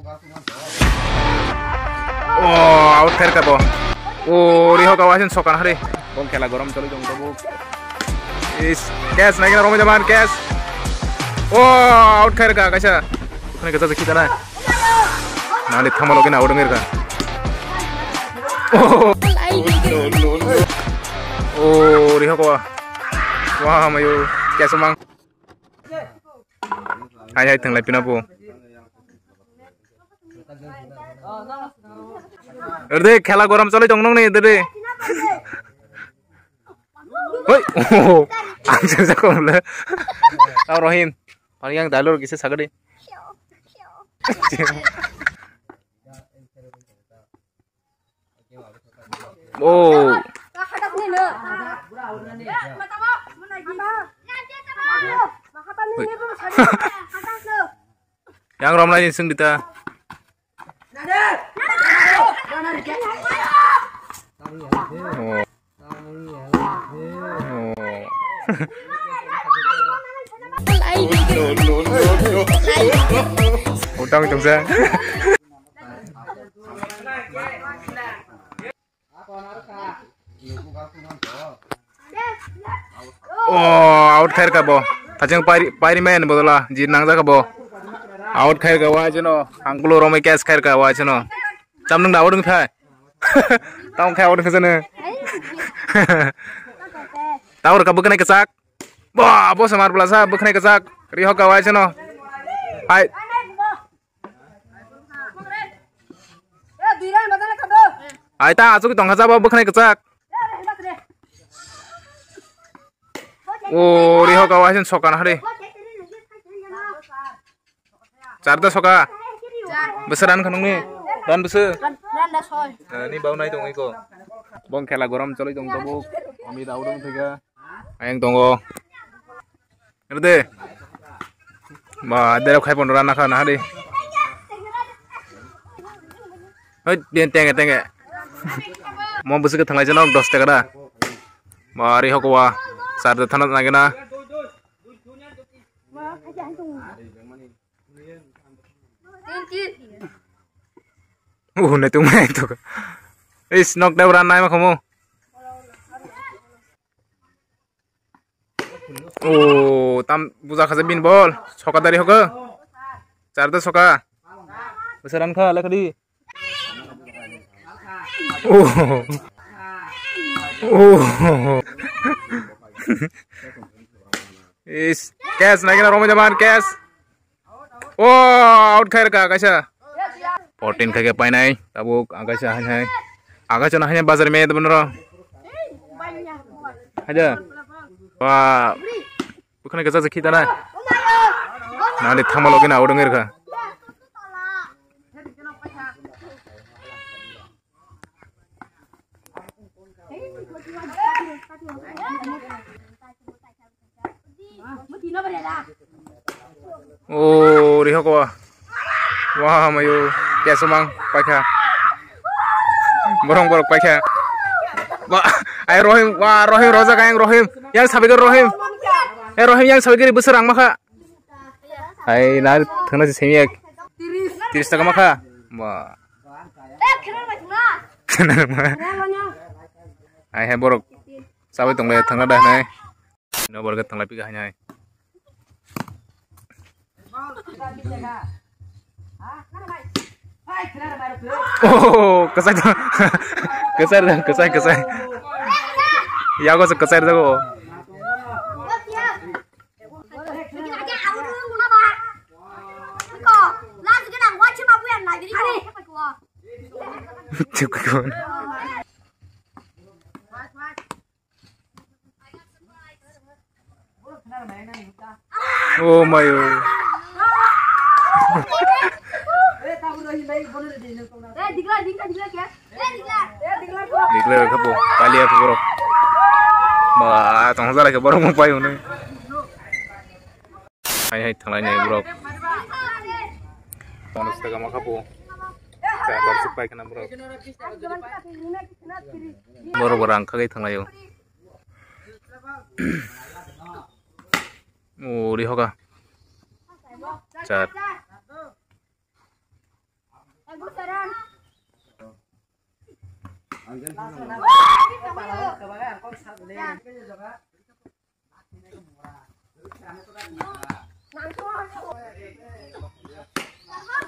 Oh, out khair ka bo. Oh, riho kawasin sokan hari. Bom khela gorom choli jong to. Is gas naik na romo jaman gas. Oh, out khair ka kaisa. Bukan kaisa kita na. Nali thamalo kena out ngir ka. Oh, riho kawa. Wah, mayu gas mang. Hai hai thanglai pina po. Erde khela gorom chole jong nong ni erde. Hoi, oh, ang sa ko le. Tao Rohim. Paling yang dalur kise sagade. Oh. Yang rom lagi sing dita. Utang trong xe. Oh, out khair ka bo. Thajang pairi men bodola ji nangja ka bo. Out khair ka wa jeno angkulo romai cash khair ka wa jeno. Chamnung da odung thai. Tao khai odung khajane. Tao ka bukanai kesak. Wah, bos samar belasa bukanai kesak. Riho ka wa jeno. Hai. Ai ta asu ki tong khaja ba bukanai kesak. Oh, riho ka wa jen sokan hari. Charda soka. Besaran khanung ni. Dan besar. Ini bau naik tong iko. Bong khela gorom choli tong tobu. Ami daudung thega. Ayang tongo. Erde. Ba derok khai pon rana khana hari. Hoi bien tenge. Mau besar ke thangai janok 10 taka da. Ba riho ko wa sarda thanat nagena. Netung main tu. Is nok dah beranai mah kamu. Oh, tam buza khaja bin bol. Soka dari hoga. Charda soka. Besaran kha lekadi. Oh. Oh. Is cash naik na romo jaman cash. Oh, out khair ka kaisa. 14 থেকে পাই নাই তাবো আগাছা হাই আগাছা না হাই বাজারে মে দেবন র হাজা বা ওখানে গাছা খিতা না নালে থামালো কিনা ওডঙ্গের কা ও রিহ কো wah mayu ya semang pakai borong pakai wah ayo Rohim wah Rohim roza kayang Rohim yang sabigar Rohim Rohim yang sabigar besar ang maka ay nar thangna semi 30 taka maka wah ay he borok sabi tong le thangna dah nai no borga thangla pi ga hanya oh, kesai. Ya aku sekesai jago. Cukup. Oh my god. Diklar kapo kali aku borok ba tong jala ke borok mo payo ni hai thanglai nei borok 50 taka ma kapo sa bar supai kana borok borang khagai thanglai oh rihoga chat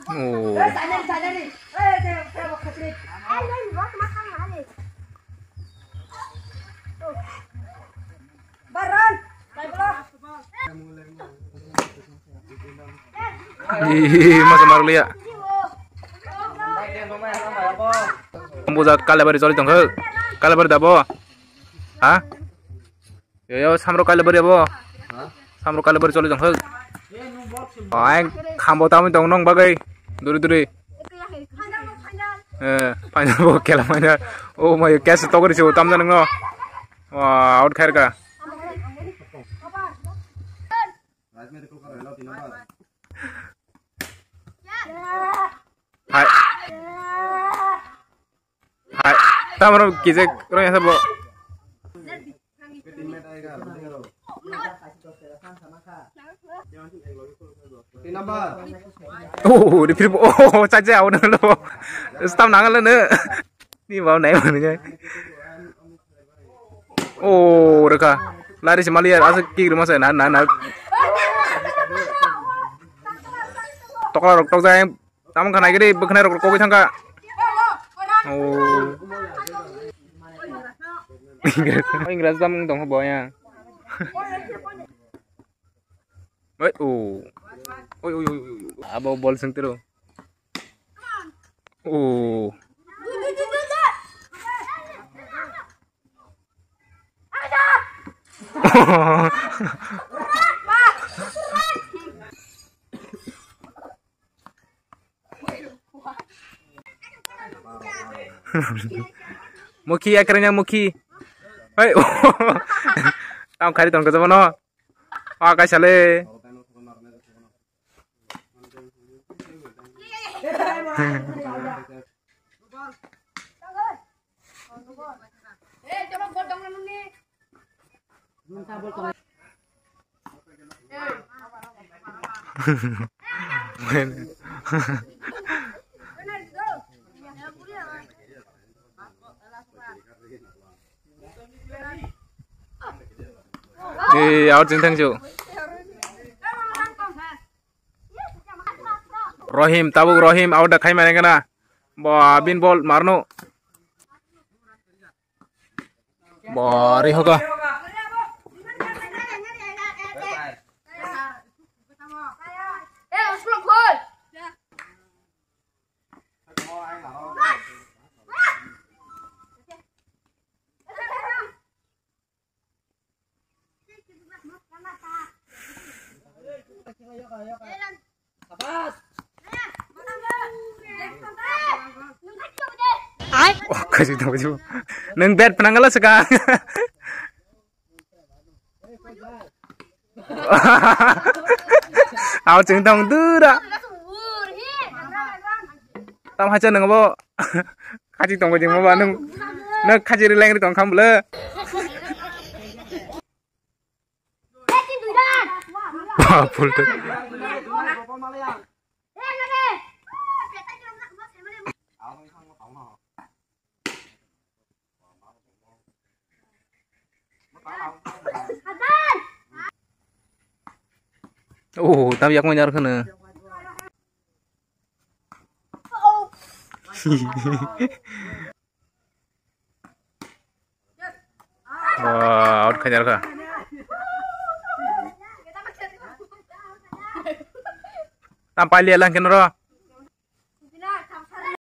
Oh. Ih, masa maru liya. Kamboja kalabari choli tong ho. Kalabari dabo. Ha? Yo samro kalabari abo. Samro kalabari choli tong ho. Ai kambo tamu tong nong bagai. Duri. Final bo kela final. Oh my cash to gori chu tam janang no. Wah, out khair ka. Hai. Hai. Tamaro kije roya sabo. Oh, di film oh saja udah lo. Stop nangal lo. Ini mau naik mana oh, reka. Lari si Malia asik kiri masa na. Tokla rok tok jai. Tamu kan lagi deh, bukan rok kopi sangka. Oh. Inggris tamu dong bawahnya. Wait, oh. Oi. Abo bol sentiro. Oh. Muki akhirnya Muki. Hei, kamu kari tong ke mana? Ah, kasale. out jengtang ju. Rohim, tabuk Rohim, out dah kai mana kena? Bah, bin ball marno. Bah, ri hoga. Oh, kasih tahu ju. Neng bed penanggalan sekarang. Out jengtang dura. Tam haja neng bo. Kasih tong bajing bo neng. Neng kasih rileng di tong kam bela. Wah, full tuh. Oh, tapi aku nyar kana. Wah, out kejar ka. Tampal dia lang kenapa?